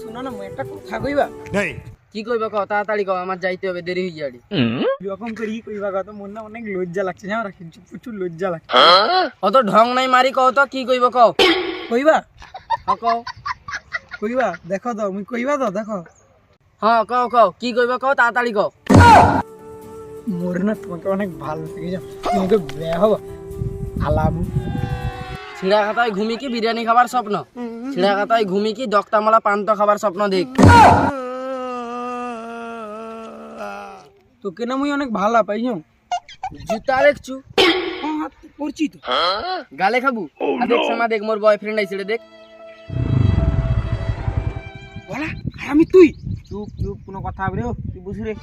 শোনো না একটা কথা কইবা কি কইবা কও তাড়াতাড়ি কও আমার যাইতে হবে দেরি হয়ে যাবে এরকম করি কইবা কথা মন না অনেক লজ্জা লাগছে জানো রাখি প্রচুর লজ্জা লাগছে অত ঢং নাই মারি কও তো কি কইবা কও কইবা হ্যাঁ কও কইবা দেখো তো মুই কইবা তো দেখো হ্যাঁ কও কও কি কইবা কও তাড়াতাড়ি কও মোর না তোমাকে অনেক ভালো লাগে জানো তোমাকে বিয়ে হবো আলাম ছিড়া খাতায় ঘুমি কি বিরিয়ানি খাবার স্বপ্ন ছিড়া খাতায় ঘুমি কি দক্তামালা পান্ত খাবার স্বপ্ন দেখ তোকে না মুই অনেক ভালো পাইছো জুতা দেখছু হ্যাঁ করছি তো গালে খাবু আর দেখ সমা দেখ মোর বয়ফ্রেন্ড আইছে রে দেখ বলা আর আমি তুই চুপ চুপ কোনো কথা হবে রে তুই বুঝি রে